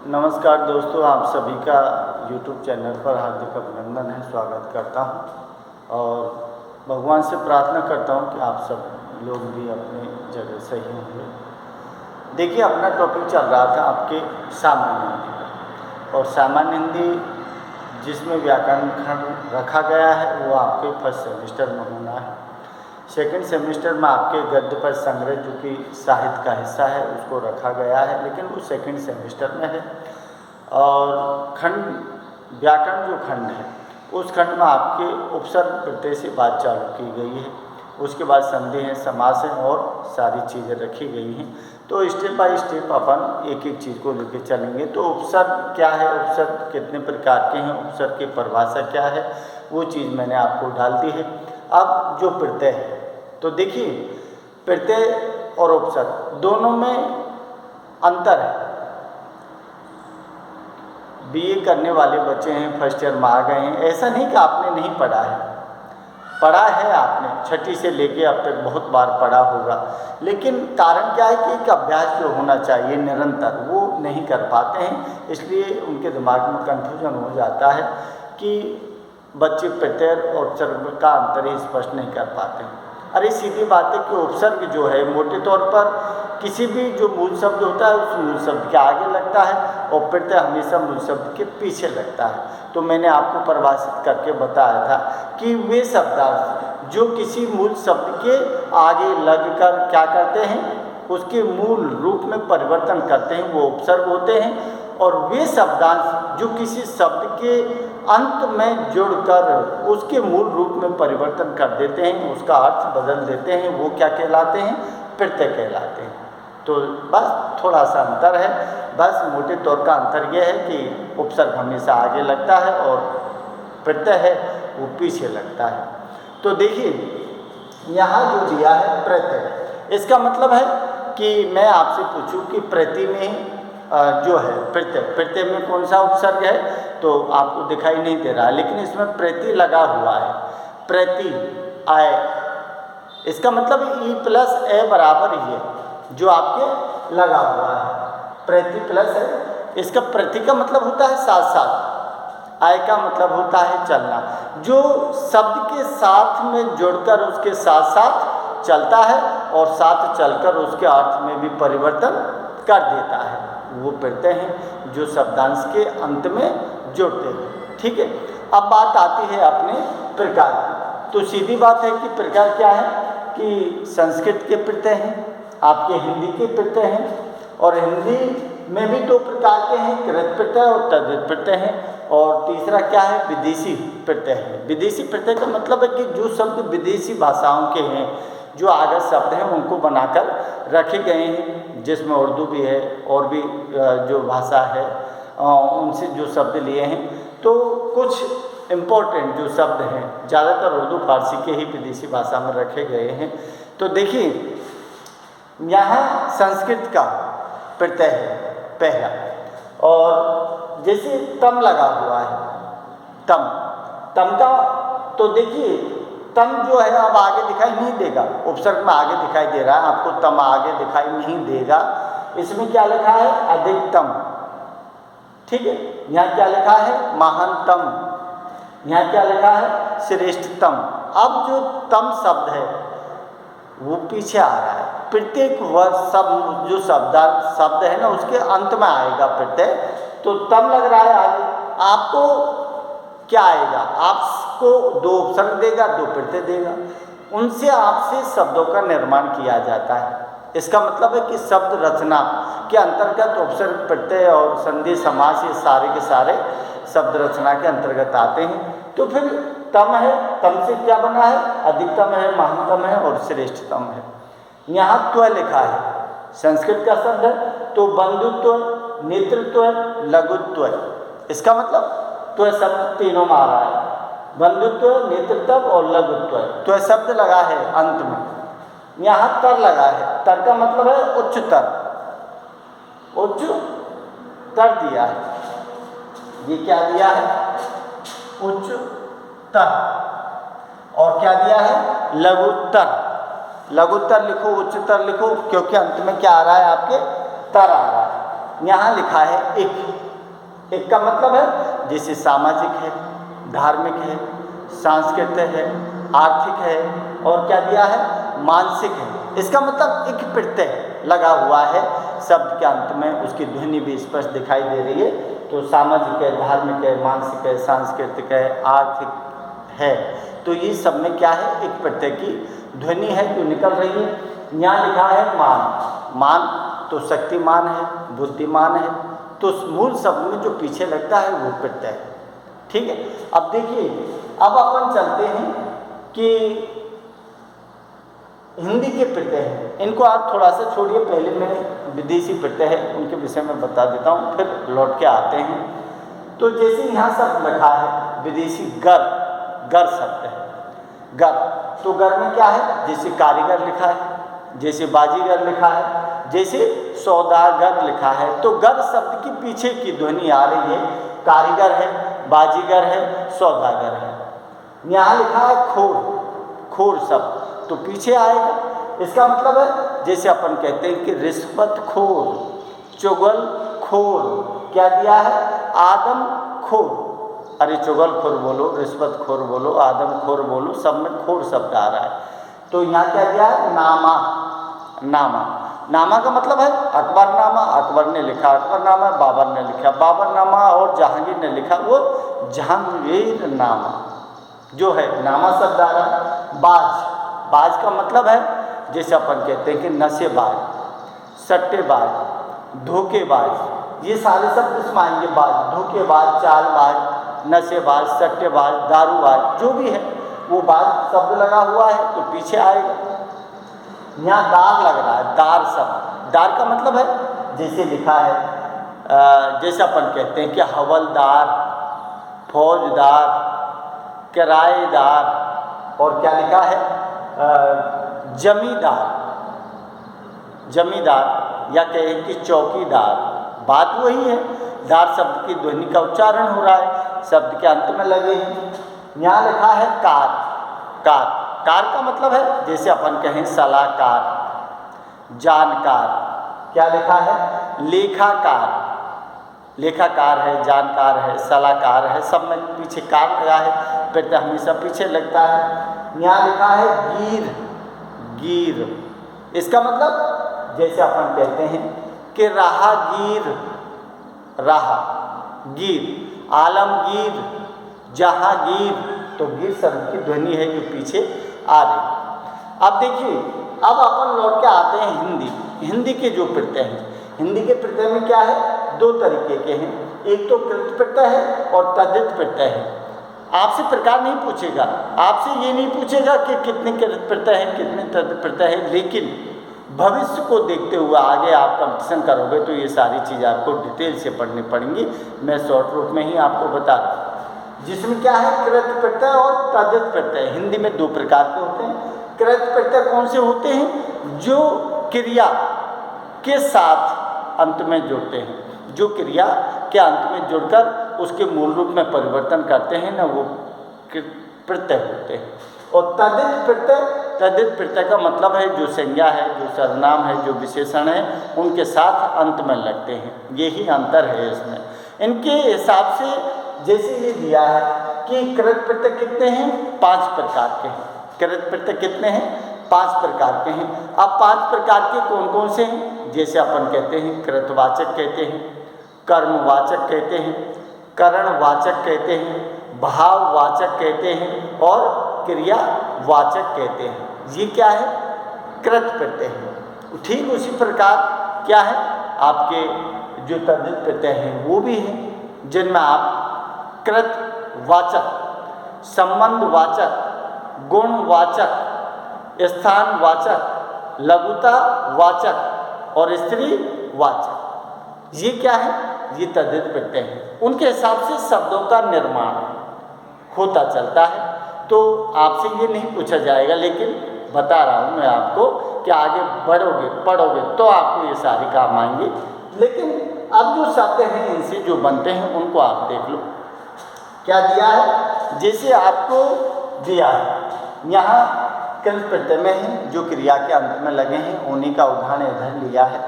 नमस्कार दोस्तों, आप सभी का YouTube चैनल पर हार्दिक अभिनंदन है, स्वागत करता हूं और भगवान से प्रार्थना करता हूं कि आप सब लोग भी अपनी जगह सही होंगे। देखिए, अपना टॉपिक चल रहा था आपके सामान्य हिंदी का, और सामान्य हिंदी जिसमें व्याकरण खंड रखा गया है वो आपके फर्स्ट सेमेस्टर में होना है। सेकंड सेमेस्टर में आपके गद्य पद्य संग्रह जो कि साहित्य का हिस्सा है उसको रखा गया है, लेकिन वो सेकंड सेमेस्टर में है। और खंड व्याकरण जो खंड है उस खंड में आपके उपसर्ग प्रत्यय से बात चालू की गई है। उसके बाद संधि है, समास है और सारी चीज़ें रखी गई हैं। तो स्टेप बाय स्टेप अपन एक एक चीज़ को लेकर चलेंगे। तो उपसर्ग क्या है, उपसर्ग कितने प्रकार के हैं, उपसर्ग की परिभाषा क्या है, वो चीज़ मैंने आपको डाल दी है। अब जो प्रत्यय है, तो देखिए प्रत्यय और उपसर्ग दोनों में अंतर है। बीए करने वाले बच्चे हैं, फर्स्ट ईयर में आ गए हैं, ऐसा नहीं कि आपने नहीं पढ़ा है, पढ़ा है आपने, छठी से लेके अब तक बहुत बार पढ़ा होगा, लेकिन कारण क्या है कि एक अभ्यास जो होना चाहिए निरंतर, वो नहीं कर पाते हैं। इसलिए उनके दिमाग में कन्फ्यूजन हो जाता है कि बच्चे प्रत्यय और उपसर्ग का अंतर ही स्पष्ट नहीं कर पाते हैं। अरे सीधी बात है कि उपसर्ग जो है मोटे तौर पर किसी भी जो मूल शब्द होता है उस मूल शब्द के आगे लगता है और प्रत्यय हमेशा मूल शब्द के पीछे लगता है। तो मैंने आपको परिभाषित करके बताया था कि वे शब्दार्थ जो किसी मूल शब्द के आगे लगकर क्या करते हैं, उसके मूल रूप में परिवर्तन करते हैं, वो उपसर्ग होते हैं। और वे शब्दांश जो किसी शब्द के अंत में जुड़कर उसके मूल रूप में परिवर्तन कर देते हैं, उसका अर्थ बदल देते हैं, वो क्या कहलाते हैं, प्रत्यय कहलाते हैं। तो बस थोड़ा सा अंतर है, बस मोटे तौर का अंतर यह है कि उपसर्ग हमेशा आगे लगता है और प्रत्यय है वो पीछे लगता है। तो देखिए यहाँ जो दिया है प्रत्यय, इसका मतलब है कि मैं आपसे पूछूं कि प्रति में जो है प्रत्यय में कौन सा उपसर्ग है, तो आपको दिखाई नहीं दे रहा है, लेकिन इसमें प्रति लगा हुआ है, प्रति आय, इसका मतलब ई प्लस ए बराबर ही है जो आपके लगा हुआ है, प्रति प्लस है। इसका प्रति का मतलब होता है साथ साथ, आय का मतलब होता है चलना, जो शब्द के साथ में जुड़कर उसके साथ साथ चलता है और साथ चलकर उसके अर्थ में भी परिवर्तन कर देता है, वो प्रत्यय हैं जो शब्दांश के अंत में जुड़ते हैं। ठीक है, अब बात आती है अपने प्रकार की। तो सीधी बात है कि प्रकार क्या है कि संस्कृत के प्रत्यय हैं, आपके हिंदी के प्रत्यय हैं, और हिंदी में भी दो प्रकार के हैं, कृत प्रत्यय और तद्धित प्रत्यय हैं, और तीसरा क्या है, विदेशी प्रत्यय है। विदेशी प्रत्यय का मतलब है कि जो शब्द विदेशी भाषाओं के हैं, जो आगत शब्द हैं उनको बनाकर रखे गए हैं, जिसमें उर्दू भी है और भी जो भाषा है उनसे जो शब्द लिए हैं। तो कुछ इम्पोर्टेंट जो शब्द हैं ज़्यादातर उर्दू फारसी के ही विदेशी भाषा में रखे गए हैं। तो देखिए यहाँ संस्कृत का प्रत्यय है पहला, और जैसे तम लगा हुआ है, तम का, तो देखिए तम जो है अब आगे दिखाई नहीं देगा, उपसर्ग में आगे दिखाई दे रहा है, आपको तम आगे दिखाई नहीं देगा। इसमें क्या लिखा है, अधिकतम, ठीक है। यहाँ क्या लिखा है, महानतम, यहाँ क्या लिखा है, श्रेष्ठतम। अब जो तम शब्द है वो पीछे आ रहा है, प्रत्येक वर्ड सब जो शब्द है ना उसके अंत में आएगा प्रत्यय, तो तम लग रहा है आगे। आपको क्या आएगा, आपको दो उपसर्ग देगा, दो प्रत्यय देगा, उनसे आपसे शब्दों का निर्माण किया जाता है। इसका मतलब है कि शब्द रचना के अंतर्गत उपसर्ग प्रत्यय और संधि समास ये सारे के सारे शब्द रचना के अंतर्गत आते हैं। तो फिर तम है, तम से क्या बना है, अधिकतम है, महानतम है और श्रेष्ठतम है। यहाँ त्व लिखा है, संस्कृत का शब्द है, तो बंधुत्व, नेतृत्व, लघुत्व, इसका मतलब त्व शब्द तीनों में आ रहा है, बंधुत्व, नेतृत्व और लघुत्व। त्व शब्द लगा है अंत में, यहाँ तर लगा है, तर का मतलब है उच्चतर, उच्चतर दिया है, ये क्या दिया है, उच्चतर, और क्या दिया है, लघुत्तर। लघुत्तर लिखो, उच्चतर लिखो, क्योंकि अंत में क्या आ रहा है आपके, तर आ रहा है। यहाँ लिखा है एक। एक का मतलब है जैसे सामाजिक है, धार्मिक है, सांस्कृतिक है, आर्थिक है और क्या दिया है, मानसिक है। इसका मतलब एक प्रत्यय लगा हुआ है शब्द के अंत में, उसकी ध्वनि भी स्पष्ट दिखाई दे रही है। तो सामाजिक है, धार्मिक है, मानसिक है, सांस्कृतिक है, आर्थिक है, तो ये सब में क्या है, एक प्रत्यय की ध्वनि है जो निकल रही है। यहाँ लिखा है मान। मान तो शक्तिमान है, बुद्धिमान है, तो मूल शब्द में जो पीछे लगता है वो प्रत्यय है। ठीक है। अब देखिए, अब अपन चलते हैं कि हिंदी के प्रत्यय हैं, इनको आप थोड़ा सा छोड़िए, पहले मैं विदेशी प्रत्यय है उनके विषय में बता देता हूँ, फिर लौट के आते हैं। तो जैसे यहाँ शब्द लिखा है विदेशी गर, गर शब्द है, गर। तो गर में क्या है, जैसे कारीगर लिखा है, जैसे बाजीगर लिखा है, जैसे सौदागर लिखा है। तो गर शब्द की पीछे की ध्वनि आ रही है, कारीगर है, बाजीगर है, सौदागर है। यहाँ लिखा है खोर, खोर शब्द तो पीछे आएगा। इसका मतलब है जैसे अपन कहते हैं कि रिश्वतखोर, चुगलखोर, क्या दिया है, आदमखोर। अरे चुगलखोर बोलो, रिश्वतखोर बोलो, आदमखोर बोलो, सब में खोर शब्द आ रहा है। तो यहाँ क्या दिया है, नामा। नामा, नामा का मतलब है अकबरनामा, अकबर ने लिखा अकबरनामा, बाबर ने लिखा बाबरनामा, और जहांगीर ने लिखा वो जहांगीरनामा, जो है नामा शब्द आ रहा है। बाज, बाज का मतलब है जैसे अपन कहते हैं कि नशेबाज, सट्टेबाज, धोखेबाज, ये सारे शब्द इसमें आएंगे। बाज, धोखेबाज, चालबाज, नशेबाज, सट्टेबाज, दारूबाज, जो भी है वो बाज शब्द लगा हुआ है तो पीछे आएगा। यहाँ दार लग रहा है, दार शब्द, दार का मतलब है जैसे लिखा है, जैसे अपन कहते हैं कि हवलदार, फौजदार, किराएदार, और क्या लिखा है, जमींदार, जमींदार, या कहें कि चौकीदार, बात वही है। दार शब्द की ध्वनि का उच्चारण हो रहा है, शब्द के अंत में लगे हैं। यहाँ लिखा है कार, कार, कार का मतलब है जैसे अपन कहें सलाहकार, जानकार, क्या लिखा है, लेखाकार, लेखाकार है, जानकार है, सलाहकार है, सब में पीछे कार लगा है, प्रत्यय हमेशा पीछे लगता है। यहाँ लिखा है गीर, गीर, इसका मतलब जैसे अपन कहते हैं कि राहगीर, राह, गिर, आलमगीर, जहांगीर, तो गिर शब्द की ध्वनि है जो पीछे आ रही। अब देखिए, अब अपन लौट के आते हैं हिंदी। हिंदी के जो प्रत्यय हैं, हिंदी के प्रत्यय में क्या है, दो तरीके के हैं, एक तो कृत प्रत्यय है और तद्धित प्रत्यय है। आपसे प्रकार नहीं पूछेगा, आपसे ये नहीं पूछेगा कि कितने कृत प्रत्यय हैं, कितने तद्धित प्रत्यय हैं, लेकिन भविष्य को देखते हुए आगे आप कंपटीशन करोगे तो ये सारी चीज़ें आपको डिटेल से पढ़नी पड़ेंगी। मैं शॉर्ट रूप में ही आपको बता दूँ, जिसमें क्या है, कृत प्रत्यय और तद्धित प्रत्यय। हिंदी में दो प्रकार के होते हैं। कृत प्रत्यय कौन से होते हैं, जो क्रिया के साथ अंत में जुड़ते हैं, जो क्रिया के अंत में जुड़कर उसके मूल रूप में परिवर्तन करते हैं ना, वो प्रत्यय होते हैं। और तद्धित प्रत्यय, तद्धित प्रत्यय का मतलब है जो संज्ञा है, जो सर्वनाम है, जो विशेषण है, उनके साथ अंत में लगते हैं। यही अंतर है इसमें। इनके हिसाब से जैसे ये दिया है कि कृत प्रत्यय कितने हैं, 5 प्रकार के हैं। कृत प्रत्यय कितने हैं, 5 प्रकार के हैं। अब 5 प्रकार के कौन कौन से हैं, जैसे अपन कहते हैं कृतवाचक कहते हैं, कर्मवाचक कहते हैं, करणवाचक कहते हैं, भाववाचक कहते हैं और क्रियावाचक कहते हैं। ये क्या है, कृत प्रत्यय है। ठीक उसी प्रकार क्या है, आपके जो तद्धित प्रत्यय हैं वो भी हैं, जिनमें आप कृतवाचक, संबंधवाचक, गुणवाचक, स्थानवाचक, लघुतावाचक और स्त्रीवाचक, ये क्या है, ये तद्धित प्रत्यय हैं। उनके हिसाब से शब्दों का निर्माण होता चलता है। तो आपसे ये नहीं पूछा जाएगा, लेकिन बता रहा हूँ मैं आपको कि आगे बढ़ोगे पढ़ोगे तो आपको ये सारी काम आएंगे। लेकिन अब जो शब्द हैं इनसे जो बनते हैं उनको आप देख लो। क्या दिया है, जैसे आपको दिया है यहाँ कृत प्रत्यय में है जो क्रिया के अंत में लगे हैं, उन्हीं का उदाहरण इधर लिया है।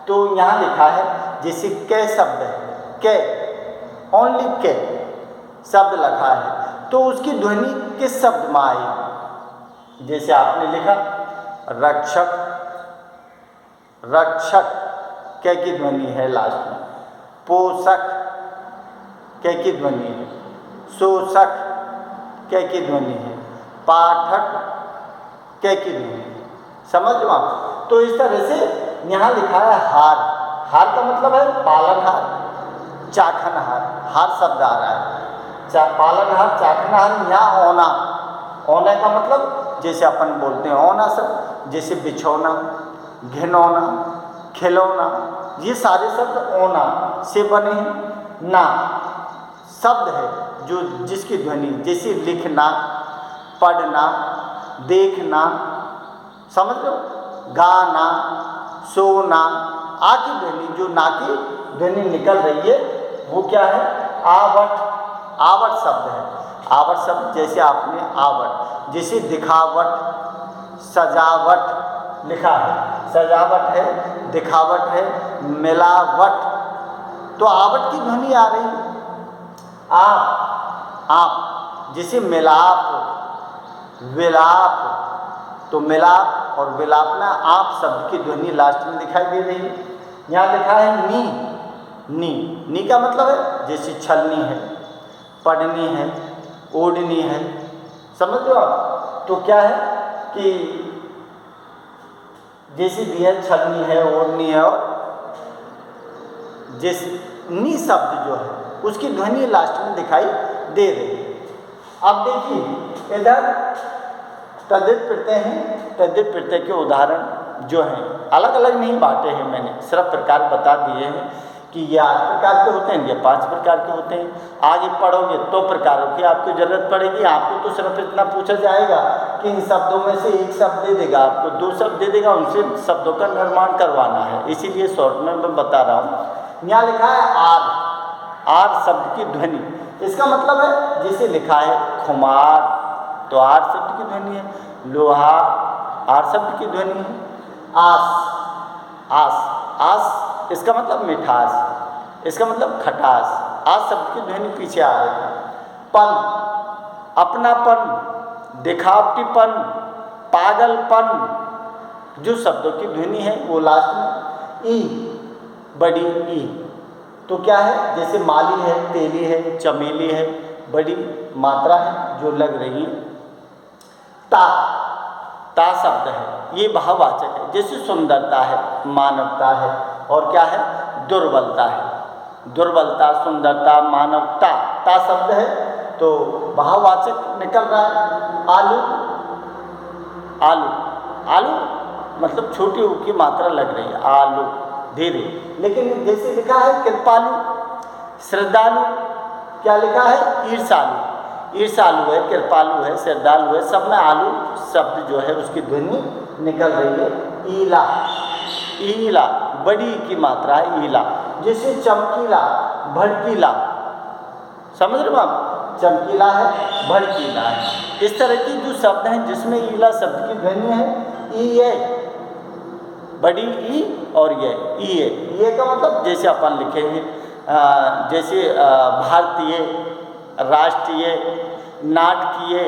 तो यहाँ लिखा है जैसे के शब्द है, के, ओनली के शब्द लिखा है, तो उसकी ध्वनि किस शब्द में आएगी? जैसे आपने लिखा रक्षक, रक्षक के की ध्वनि है लास्ट में, पोषक के की ध्वनि है, शोषक के की ध्वनि है, पाठक के की ध्वनि है। समझ लो आप। तो इस तरह से यहाँ लिखा है हार, हार का मतलब है पालनहार, चाखनहार, हार शब्द आ रहा है, पालनहार, चाखनहार। यहाँ ओना, ओना का मतलब जैसे अपन बोलते हैं ओना शब्द, जैसे बिछौना, घिनौना, खिलौना, ये सारे शब्द ओना से बने हैं। ना शब्द है जो जिसकी ध्वनि जैसे लिखना, पढ़ना, देखना, समझ लो, गाना, सोना, आ की ध्वनि, जो ना की ध्वनि निकल रही है वो क्या है? आवट, आवट शब्द है। आवट शब्द जैसे आपने आवट, जैसे दिखावट, सजावट लिखा है, सजावट है, दिखावट है, मिलावट, तो आवट की ध्वनि आ रही है। आप जैसे मिलाप, विलाप, तो मिलाप और विलाप में आप शब्द की ध्वनि लास्ट में दिखाई दे रही है। यहाँ लिखा है नी, नी, नी का मतलब है जैसे छलनी है, पढ़नी है, ओढ़नी है, समझ लो आप। तो क्या है कि जैसे भी है छलनी है, ओढ़नी है, और जैसे नी शब्द जो है उसकी ध्वनि लास्ट में दिखाई दे रही है। अब देखिए इधर तद्धित प्रत्यय हैं, तद्धित प्रत्यय के उदाहरण जो हैं अलग अलग नहीं बांटे हैं मैंने, सिर्फ प्रकार बता दिए हैं कि ये 8 प्रकार के होते हैं, ये 5 प्रकार के होते हैं। आगे पढ़ोगे तो प्रकारों की आपको जरूरत पड़ेगी। आपको तो सिर्फ इतना पूछा जाएगा कि इन शब्दों में से एक शब्द दे देगा, आपको 2 शब्द दे देगा, उनसे शब्दों का निर्माण करवाना है, इसीलिए शॉर्ट में मैं बता रहा हूँ। यहाँ लिखा है आर, आर शब्द की ध्वनि, इसका मतलब है जैसे लिखा है खुमार, तो आर शब्द की ध्वनि है, लोहा, आर शब्द की ध्वनि है, आस, आस, आस इसका मतलब मिठास, इसका मतलब खटास, आस शब्द की ध्वनि पीछे आ रही है। पन, अपनापन, दिखावटीपन, पागलपन, जो शब्दों की ध्वनि है वो लास्ट में ई, बड़ी ई, तो क्या है जैसे माली है, तेली है, चमेली है, बड़ी मात्रा है जो लग रही है। ता, ता शब्द है, ये भाववाचक है, जैसे सुंदरता है, मानवता है, और क्या है दुर्बलता है, दुर्बलता, सुंदरता, मानवता, ता शब्द है तो भाववाचक निकल रहा है। आलू, आलू, आलू मतलब छोटी ऊ की मात्रा लग रही है, आलू धीरे। लेकिन जैसे लिखा है कृपालु, श्रद्धालु, क्या लिखा है ईर्षालु, ईर्षालु है, कृपालु है, श्रद्धालु है, सब में आलू शब्द जो है उसकी ध्वनि निकल रही है। ईला, ईला बड़ी की मात्रा है ईला, जैसे चमकीला, भड़कीला, समझ रहे हो आप, चमकीला है, भड़कीला है। इस तरह की जो शब्द हैं जिसमें ईला शब्द की ध्वनि है, ई है, बड़ी ई और ये का मतलब जैसे अपन लिखेंगे जैसे भारतीय, राष्ट्रीय, नाटकीय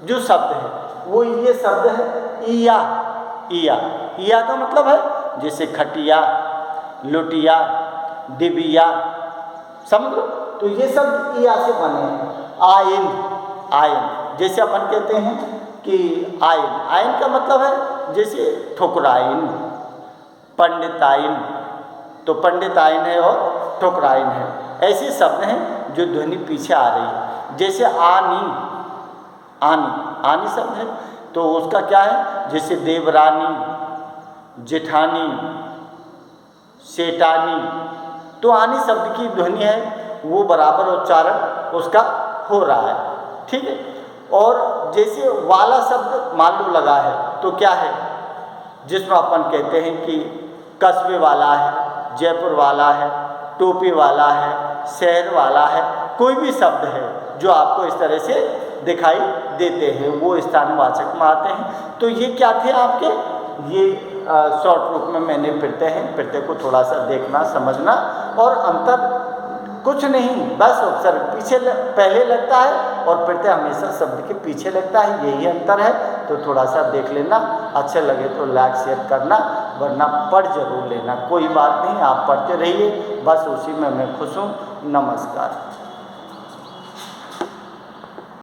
जो शब्द है वो ये शब्द है ईया, ईया, ईया का मतलब है जैसे खटिया, लुटिया, डिबिया, समझ लो, तो ये शब्द ईया से बने हैं। आयन, आयन जैसे अपन कहते हैं कि आयन, आयन का मतलब है जैसे ठुकराइन, पंडिताइन, तो पंडिताइन है और ठुकराइन है, ऐसे शब्द हैं जो ध्वनि पीछे आ रही है। जैसे आनी, आनी, आनी शब्द है तो उसका क्या है जैसे देवरानी, जेठानी, सेठानी, तो आनी शब्द की ध्वनि है वो बराबर उच्चारण उसका हो रहा है, ठीक है। और जैसे वाला शब्द मान लो लगा है तो क्या है जिसमें अपन कहते हैं कि कस्बे वाला है, जयपुर वाला है, टोपी वाला है, शहर वाला है, कोई भी शब्द है जो आपको इस तरह से दिखाई देते हैं वो स्थानवाचक में आते हैं। तो ये क्या थे आपके, ये शॉर्ट रूप में मैंने प्रत्यय है, प्रत्यय को थोड़ा सा देखना समझना, और अंतर कुछ नहीं, बस उपसर्ग पीछे पहले लगता है और प्रत्यय हमेशा शब्द के पीछे लगता है, यही अंतर है। तो थोड़ा सा देख लेना, अच्छे लगे तो लाइक शेयर करना, वरना पढ़ जरूर लेना, कोई बात नहीं, आप पढ़ते रहिए, बस उसी में मैं खुश हूँ। नमस्कार।